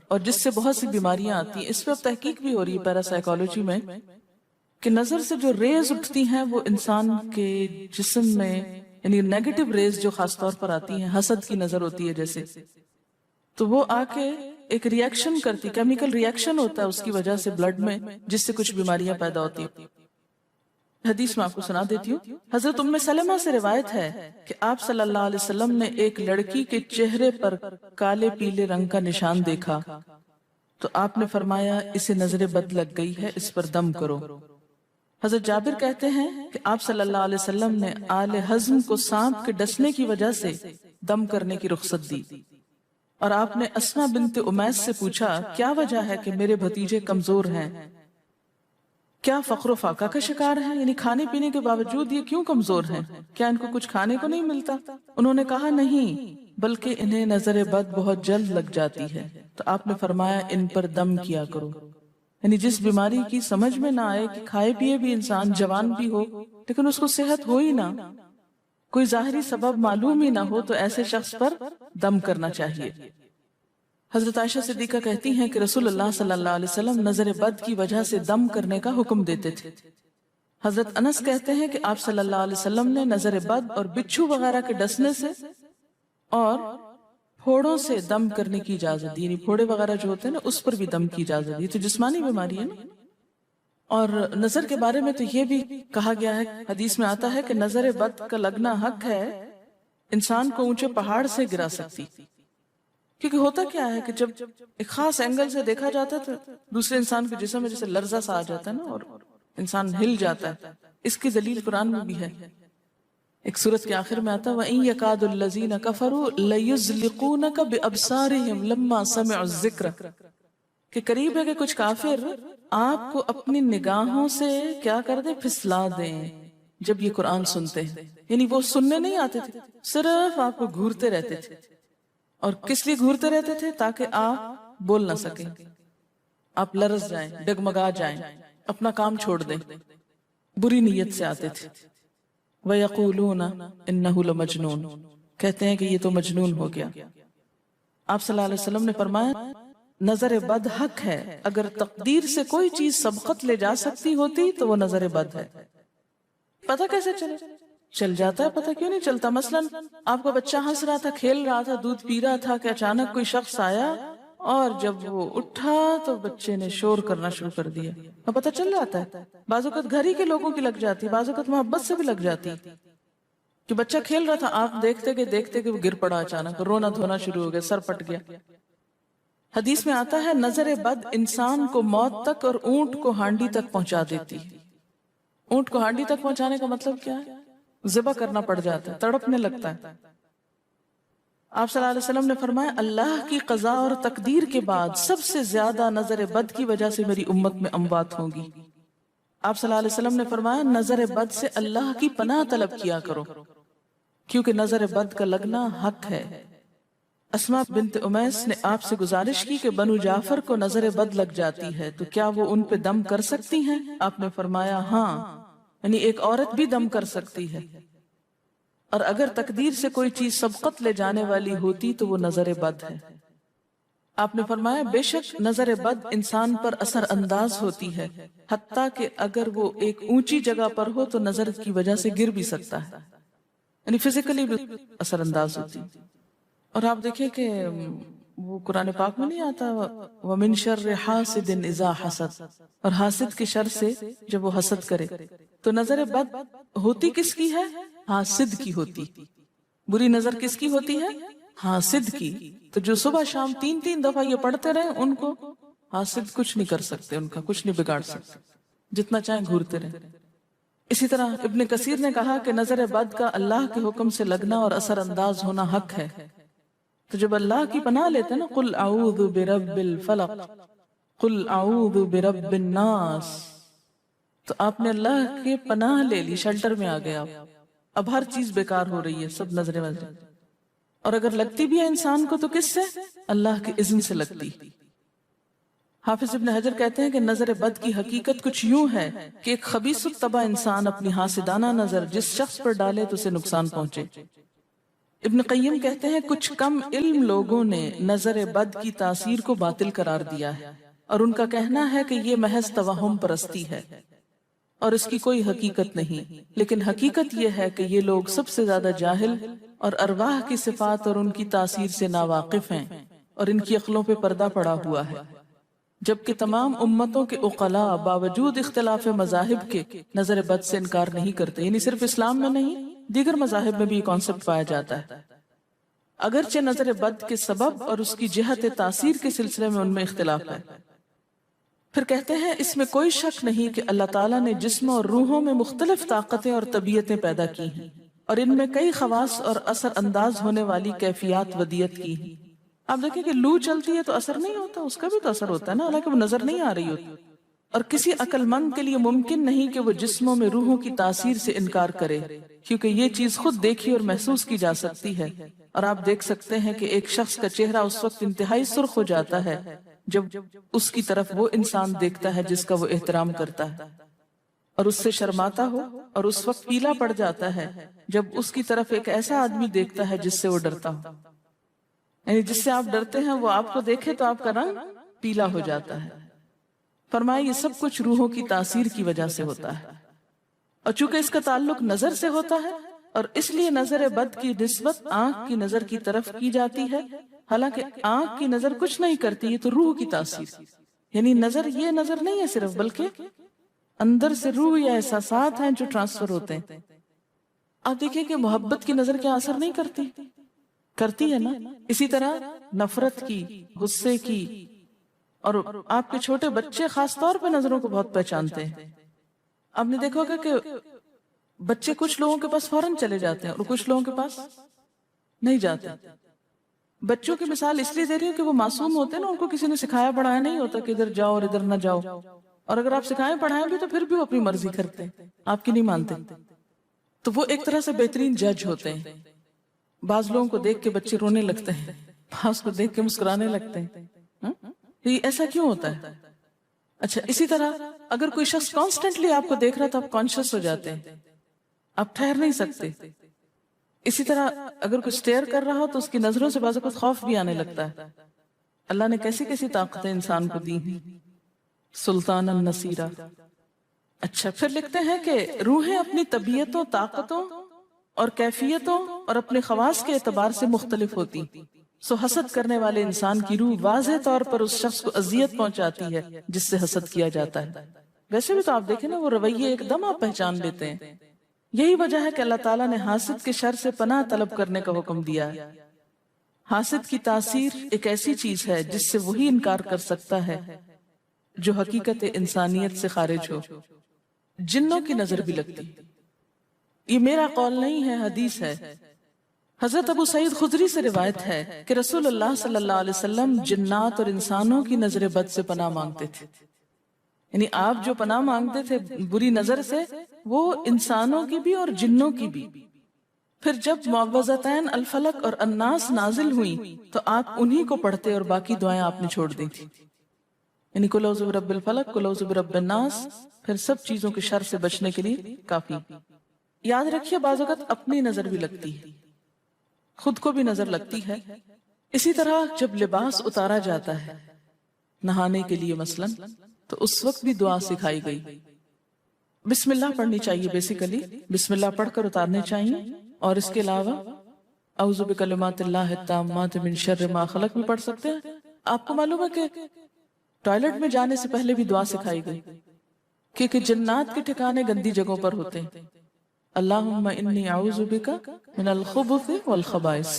اور جس سے بہت سی بیماریاں آتی ہیں. اس پہ اب تحقیق بھی ہو رہی ہے پیراسائیکالوجی میں کہ نظر سے جو ریز اٹھتی ہیں وہ انسان کے جسم میں، یعنی نیگیٹو ریز جو خاص طور پر آتی ہیں، حسد کی نظر ہوتی ہے جیسے، تو وہ آ کے ایک ریئیکشن کرتی، کیمیکل ریئیکشن ہوتا ہے اس کی وجہ سے بلڈ میں، جس سے کچھ بیماریاں پیدا ہوتی ہیں. حدیث میں آپ کو سنا دیتی ہوں. حضرت ام سلمہ سے روایت ہے کہ آپ صلی اللہ علیہ وسلم نے ایک لڑکی کے چہرے پر کالے پیلے رنگ کا نشان دیکھا تو آپ نے فرمایا اسے نظر بد لگ گئی ہے، اس پر دم کرو. حضرت جابر کہتے ہیں کہ آپ صلی اللہ علیہ وسلم نے آل حزم کو سانپ کے ڈسنے کی وجہ سے دم کرنے کی رخصت دی، اور آپ نے اسما بنت امیس سے پوچھا کیا وجہ ہے کہ میرے بھتیجے کمزور ہیں، کیا فقر و فاقہ کا شکار ہیں، یعنی کھانے پینے کے باوجود یہ کیوں کمزور ہیں، کیا ان کو کچھ کھانے کو نہیں ملتا؟ انہوں نے کہا نہیں، بلکہ انہیں نظر بد بہت جلد لگ جاتی ہے. تو آپ نے فرمایا ان پر دم کیا کرو. یعنی جس بیماری کی سمجھ میں نہ آئے کہ کھائے پیے بھی انسان جوان بھی ہو لیکن اس کو صحت ہو ہی نہ، کوئی ظاہری سبب معلوم ہی نہ ہو، تو ایسے شخص پر دم کرنا چاہیے. حضرت عائشہ صدیقہ کہتی ہیں کہ رسول اللہ صلی اللہ علیہ وسلم نظر بد کی وجہ سے دم کرنے کا حکم دیتے تھے. حضرت انس کہتے ہیں کہ آپ صلی اللہ علیہ وسلم نے نظر بد اور بچھو وغیرہ کے ڈسنے سے اور پھوڑوں سے دم کرنے کی اجازت دی، یعنی پھوڑے وغیرہ جو ہوتے ہیں نا اس پر بھی دم کی اجازت دی. تو جسمانی بیماری ہے نا. اور نظر کے بارے میں تو یہ بھی کہا گیا ہے، حدیث میں آتا ہے کہ نظر بد کا لگنا حق ہے، انسان کو اونچے پہاڑ سے گرا سکتی. کیونکہ ہوتا کیا ہے کہ جب ایک خاص اینگل سے دیکھا جاتا ہے تو دوسرے انسان کے جسم میں جیسے لرزہ سا آ جاتا ہے نا اور انسان ہل جاتا ہے. اس کی دلیل قرآن میں بھی ہے. ایک سورت کے آخر میں آتا ہے وَإِن يَكَادُ الَّذِينَ كَفَرُوا لَيُزْلِقُونَكَ بِأَبْصَارِهِمْ لَمَّا سَمِعُوا الذِّكْرَ، کہ قریب ہے کہ کچھ کافر آپ کو اپنی نگاہوں سے کیا کر دیں، پھسلا دیں جب یہ قرآن سنتے ہیں. یعنی وہ سننے نہیں آتے تھے، صرف آپ کو گھورتے رہتے تھے. اور کس لیے گھورتے رہتے تھے؟ تاکہ آپ بول نہ سکیں، آپ لرز جائیں، ڈگمگا جائیں، اپنا کام چھوڑ دیں. بری نیت سے آتے تھے. وَيَقُولُونَ إِنَّهُ لَمَجْنُونَ، کہتے ہیں کہ یہ تو مجنون ہو گیا. آپ صلی اللہ علیہ وسلم نے فرمایا نظر بد حق ہے، اگر تقدیر سے کوئی چیز سبقت لے جا سکتی ہوتی تو وہ نظر بد ہے. پتہ کیسے چلے؟ چل جاتا ہے. پتہ کیوں نہیں چلتا؟ مثلا آپ کا بچہ ہنس رہا تھا، کھیل رہا تھا، دودھ پی رہا تھا کہ اچانک کوئی شخص آیا اور جب وہ اٹھا تو بچے نے شور کرنا شروع کر دیا. پتہ چل جاتا ہے. بعض اوقات گھر ہی کے لوگوں کی لگ جاتی، بعض اوقات محبت سے بھی لگ جاتی کہ بچہ کھیل رہا تھا، آپ دیکھتے کہ وہ گر پڑا، اچانک رونا دھونا شروع ہو گیا، سر پھٹ گیا. حدیث میں آتا ہے نظر بد انسان کو موت تک اور اونٹ کو ہانڈی تک پہنچا دیتی. اونٹ کو ہانڈی تک پہنچانے کا مطلب کیا ہے؟ ذبح کرنا پڑ جاتا ہے، تڑپنے لگتا ہے. آپ صلی اللہ علیہ وسلم نے فرمایا اللہ کی قضاء اور تقدیر کے بعد سب سے زیادہ نظر بد کی وجہ سے میری امت میں اموات ہوں گی. آپ صلی اللہ علیہ وسلم نے فرمایا نظر بد سے اللہ کی پناہ طلب کیا کرو، کیونکہ نظر بد کا لگنا حق ہے. اسما بنت امیس نے آپ سے گزارش کی کہ بنو جعفر کو نظر بد لگ جاتی ہے تو کیا وہ ان پہ دم کر سکتی ہیں؟ آپ نے فرمایا ہاں، یعنی ایک عورت بھی دم کر سکتی ہے، اور اگر تقدیر سے کوئی چیز سبقت لے جانے والی ہوتی تو وہ نظر بد ہے. آپ نے فرمایا بے شک نظر بد انسان پر اثر انداز ہوتی ہے، حتیٰ کہ اگر وہ ایک اونچی جگہ پر ہو تو نظر کی وجہ سے گر بھی سکتا ہے، یعنی فزیکلی بھی اثر انداز ہوتی. اور آپ دیکھیں کہ وہ قرآن پاک میں نہیں آتا وَمِن شَرِّ حَاسِدٍ إِذَا حَسَدَ، اور حاسد کی شر سے جب وہ حسد کرے. تو نظر بد ہوتی کس کی ہے؟ حاسد کی ہوتی. بری نظر کس کی ہوتی ہے؟ حاسد کی. تو جو صبح شام 3 دفعہ یہ پڑھتے رہے ان کو حاسد کچھ نہیں کر سکتے، ان کا کچھ نہیں بگاڑ سکتے، جتنا چاہیں گھورتے رہے. اسی طرح ابن کثیر نے کہا کہ نظر بد کا اللہ کے حکم سے لگنا اور اثر انداز ہونا حق ہے. تو جب اللہ کی پناہ لیتے ہیں نا قل اعوذ برب الفلق قل اعوذ برب الناس، تو آپ نے اللہ کی پناہ لے لی، شیلٹر میں آ گیا. اب ہر چیز بیکار ہو رہی ہے، سب نظریں وظریں. اور اگر لگتی بھی ہے انسان کو تو کس سے؟ اللہ کے اذن سے لگتی. حافظ ابن حجر کہتے ہیں کہ نظر بد کی حقیقت کچھ یوں ہے کہ ایک خبیث الطبع انسان اپنی حاسدانہ نظر جس شخص پر ڈالے تو اسے نقصان پہنچے. ابن قیم کہتے ہیں کچھ کم علم لوگوں نے نظر بد کی تاثیر کو باطل قرار دیا ہے اور ان کا کہنا ہے کہ یہ محض توہم پرستی ہے اور اس کی کوئی حقیقت نہیں، لیکن حقیقت یہ ہے کہ یہ لوگ سب سے زیادہ جاہل اور ارواح کی صفات اور ان کی تاثیر سے ناواقف ہیں اور ان کی عقلوں پہ پردہ پڑا ہوا ہے، جبکہ تمام امتوں کے عقلاء باوجود اختلاف مذاہب کے نظر بد سے انکار نہیں کرتے۔ یعنی صرف اسلام میں نہیں، دیگر مذاہب میں بھی یہ کانسیپٹ پایا جاتا ہے، اگرچہ نظر بد کے سبب اور اس کی جہت تاثیر کے سلسلے میں ان میں اختلاف ہے۔ پھر کہتے ہیں اس میں کوئی شک نہیں کہ اللہ تعالیٰ نے جسموں اور روحوں میں مختلف طاقتیں اور طبیعتیں پیدا کی ہیں اور ان میں کئی خواص اور اثر انداز ہونے والی کیفیات ودیت کی ہیں۔ آپ دیکھیں کہ لو چلتی ہے تو اثر نہیں ہوتا، اس کا بھی تو اثر ہوتا ہے نا، حالانکہ وہ نظر نہیں آ رہی ہوتی، اور کسی عقل مند کے لیے ممکن نہیں کہ وہ جسموں میں روحوں کی تاثیر سے انکار کرے، کیونکہ یہ چیز خود دیکھی اور محسوس کی جا سکتی ہے، اور آپ دیکھ سکتے ہیں کہ ایک شخص کا چہرہ اس وقت انتہائی سرخ ہو جاتا ہے جب اس کی طرف وہ انسان دیکھتا ہے جس کا وہ احترام کرتا ہے، اور اس سے شرماتا ہو، اور اس وقت پیلا پڑ جاتا ہے جب اس کی طرف ایک ایسا آدمی دیکھتا ہے جس سے وہ ڈرتا ہو، یعنی جس سے آپ ڈرتے ہیں وہ آپ کو دیکھے تو آپ کا رنگ پیلا ہو جاتا ہے۔ فرمایا یہ سب کچھ روحوں کی تاثیر کی وجہ سے ہوتا ہے، اور چونکہ اس کا تعلق نظر سے ہوتا ہے اور اس لیے نظر بد کی نسبت آنکھ کی نظر کی طرف کی جاتی ہے، حالانکہ آنکھ کی نظر کچھ نہیں کرتی، یہ تو روح کی تاثیر، یعنی نظر یہ نظر نہیں ہے صرف، بلکہ اندر سے روح یا احساسات ہیں جو ٹرانسفر ہوتے ہیں۔ آپ دیکھیں کہ محبت کی نظر کیا اثر نہیں کرتی، کرتی ہے نا، اسی طرح نفرت کی، غصے کی، اور آپ کے چھوٹے بچے خاص طور پہ نظروں کو بہت پہچانتے ہیں۔ آپ نے دیکھا ہوگا کہ بچے کچھ لوگوں کے پاس فوراً چلے جاتے ہیں اور کچھ لوگوں کے پاس نہیں جاتے۔ بچوں کی مثال اس لیے دے رہی ہوں کہ وہ معصوم ہوتے ہیں نا، ان کو کسی نے سکھایا پڑھایا نہیں ہوتا کہ ادھر جاؤ اور ادھر نہ جاؤ، اور اگر آپ سکھائیں پڑھائیں بھی تو پھر بھی وہ اپنی مرضی کرتے ہیں، آپ کی نہیں مانتے، تو وہ ایک طرح سے بہترین جج ہوتے ہیں۔ بعض لوگوں کو دیکھ کے بچے رونے لگتے ہیں، بعض کو دیکھ کے مسکرانے لگتے ہیں، یہ ایسا کیوں ہوتا ہے؟ اچھا، اسی طرح اگر کوئی شخص کانسٹنٹلی آپ کو دیکھ رہا تو آپ کانشیس ہو جاتے ہیں، آپ ٹھہر نہیں سکتے۔ اسی طرح اگر کوئی سٹیئر کر رہا ہو تو اس کی نظروں سے بعض اوقات خوف بھی آنے لگتا ہے۔ اللہ نے کیسی کیسی طاقتیں انسان کو دی ہیں، سلطان النصیرہ۔ اچھا، پھر لکھتے ہیں کہ روحیں اپنی طبیعتوں، طاقتوں اور کیفیتوں اور اپنے خواص کے اعتبار سے مختلف ہوتی، سو حسد کرنے والے انسان کی روح واضح طور پر اس شخص کو اذیت پہنچاتی ہے جس سے حسد کیا جاتا ہے۔ ویسے بھی تو آپ دیکھیں نا، وہ رویے ایک دم آپ پہچان لیتے ہیں۔ یہی وجہ ہے کہ اللہ تعالیٰ نے حاسد کے شر سے پناہ طلب کرنے کا حکم دیا ہے۔ حاسد کی تاثیر ایک ایسی چیز ہے جس سے وہی انکار کر سکتا ہے جو حقیقت انسانیت سے خارج ہو۔ جنوں کی نظر بھی لگتی، یہ میرا قول نہیں ہے، حدیث ہے۔ حضرت ابو سعید خدری سے روایت ہے کہ رسول اللہ صلی اللہ علیہ وسلم جنات اور انسانوں کی نظر بد سے پناہ مانگتے تھے، یعنی آپ جو پناہ مانگتے تھے بری نظر سے، وہ انسانوں کی بھی اور جنوں کی بھی۔ پھر جب معوذتین الفلق اور الناس نازل ہوئیں تو آپ انہی کو پڑھتے اور باقی دعائیں آپ نے چھوڑ دی تھی، یعنی قل اعوذ برب الفلق، قل اعوذ برب الناس، پھر سب چیزوں کے شر سے بچنے کے لیے کافی۔ یاد رکھیے بعض اوقات اپنی نظر بھی لگتی ہے، خود کو بھی نظر لگتی ہے۔ اسی طرح جب لباس اتارا جاتا ہے نہانے کے لیے مثلا، تو اس وقت بھی دعا سکھائی گئی، بسم اللہ پڑھنی چاہیے، بیسیکلی بسم اللہ پڑھ کر اتارنے چاہیے، اور اس کے علاوہ اعوذ بکلمات اللہ التامات من شر ما خلق بھی پڑھ سکتے ہیں۔ آپ کو معلوم ہے کہ ٹوائلٹ میں جانے سے پہلے بھی دعا سکھائی گئی، کیونکہ جنات کے ٹھکانے گندی جگہوں پر ہوتے ہیں۔ اللہم انی اعوذ بک من الخبث والخبائث،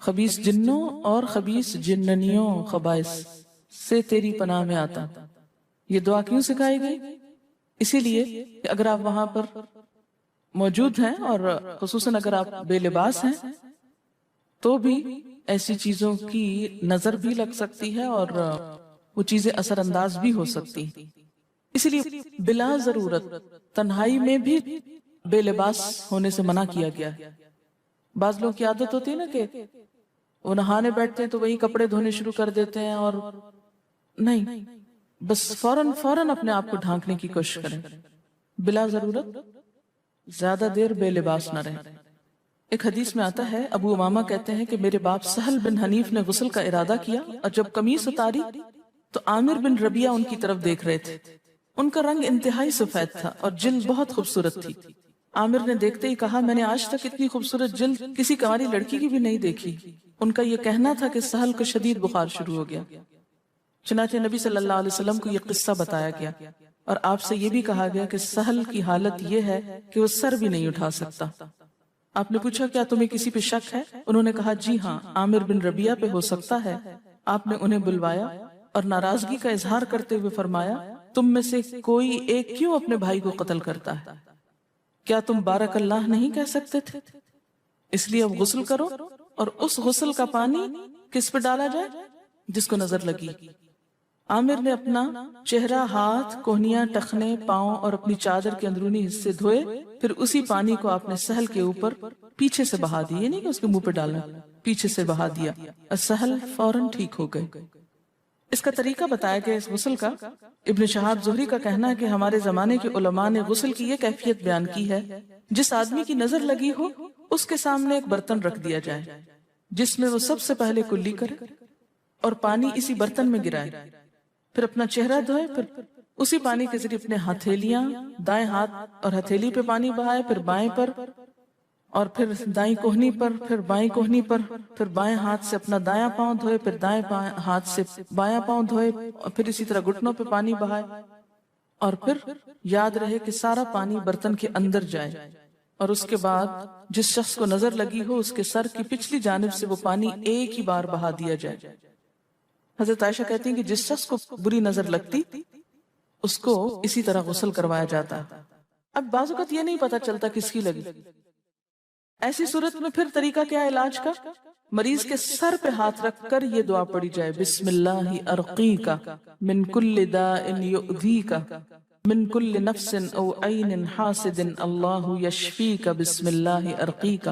خبیث جنوں اور خبیث جننیوں، خبائث سے تیری پناہ میں آتا۔ یہ دعا کیوں سکھائی گئی؟ اسی لیے کہ اگر آپ وہاں پر موجود ہیں اور خصوصاً اگر آپ بے لباس ہیں تو بھی ایسی چیزوں کی نظر بھی لگ سکتی ہے اور وہ چیزیں اثر انداز بھی ہو سکتی ہیں۔ اسی لیے بلا ضرورت تنہائی میں بھی بے لباس ہونے سے منع کیا گیا ہے۔ بعض لوگوں کی عادت ہوتی ہے نا کہ وہ نہانے بیٹھتے ہیں تو وہی کپڑے دھونے شروع کر دیتے ہیں، اور نہیں، بس فوراً اپنے آپ کو ڈھانکنے کی کوشش کریں، بلا ضرورت زیادہ دیر بے لباس نہ رہیں۔ ایک حدیث میں آتا ہے ابو امامہ کہتے ہیں کہ میرے باپ سہل بن حنیف نے غسل کا ارادہ کیا اور جب قمیص اتاری تو عامر بن ربیعہ ان کی طرف دیکھ رہے تھے. ان کا رنگ انتہائی سفید تھا اور جلد بہت خوبصورت تھی. عامر نے دیکھتے ہی کہا میں نے آج تک اتنی خوبصورت جلد کسی کنواری لڑکی کی بھی نہیں دیکھی. ان کا یہ کہنا تھا کہ سہل کو شدید بخار شروع ہو گیا. چنانچہ نبی صلی اللہ علیہ وسلم کو یہ قصہ بتایا گیا اور آپ سے یہ بھی کہا گیا کہ سہل کی حالت یہ ہے کہ وہ سر بھی نہیں اٹھا سکتا. آپ نے پوچھا کیا تمہیں کسی پہ شک ہے؟ انہوں نے کہا جی ہاں، عامر بن ربیعہ پہ ہو سکتا ہے. آپ نے انہیں بلوایا اور ناراضگی کا اظہار کرتے ہوئے فرمایا تم میں سے کوئی ایک کیوں اپنے بھائی کو قتل کرتا ہے؟ کیا تم بارک اللہ نہیں کہہ سکتے تھے؟ اس لیے اب غسل کرو اور اس غسل کا پانی کس پہ ڈالا جائے؟ جس کو نظر لگی. عامر نے اپنا چہرہ، ہاتھ، کوہنیاں، ٹخنے، پاؤں اور اپنی چادر کے اندرونی حصے دھوئے. پھر اسی پانی کو آپ نے سہل کے اوپر پیچھے سے بہا دیا، یہ نہیں کہ اس کے منہ پہ ڈالنا، پیچھے سے بہا دیا اور سہل فوراً ٹھیک ہو گئے. اس کا طریقہ بتایا گیا اس غسل کا. ابن شہاب زہری کا کہنا ہے کہ ہمارے زمانے کے علماء نے غسل کی یہ کیفیت بیان کی ہے جس آدمی کی نظر لگی ہو اس کے سامنے ایک برتن رکھ دیا جائے جس میں وہ سب سے پہلے کلی کرے اور پانی اسی برتن میں گرائے. پھر اپنا چہرہ دھوئے، پھر اسی پانی کے ذریعے اپنے ہتھیلیاں، دائیں ہاتھ اور ہتھیلی پہ پانی بہائے، پھر بائیں پر اور پھر دائیں کوہنی پر، پھر بائیں کوہنی پر، پھر بائیں ہاتھ سے اپنا دایاں پاؤں دھوئے، پھر دائیں ہاتھ سے بایاں پاؤں دھوئے اور پھر اسی طرح گھٹنوں پہ پانی بہائے. اور پھر یاد رہے کہ سارا پانی برتن کے اندر جائے اور اس کے بعد جس شخص کو نظر لگی ہو اس کے سر کی پچھلی جانب سے وہ پانی ایک ہی بار بہا دیا جائے. حضرت عائشہ کہتی ہیں کہ جس شخص کو بری نظر لگتی اس کو اسی طرح غسل کروایا جاتا. اب بعض اوقات یہ نہیں پتا چلتا کس کی لگی. ایسی صورت میں پھر طریقہ کیا ہے علاج کا؟ مریض کے سر پہ ہاتھ رکھ کر یہ دعا پڑھی جائے بسم اللہ ارقیک من کل داء یؤذیک من کل نفس او عین حاسد اللہ یشفیک بسم اللہ ارقیک.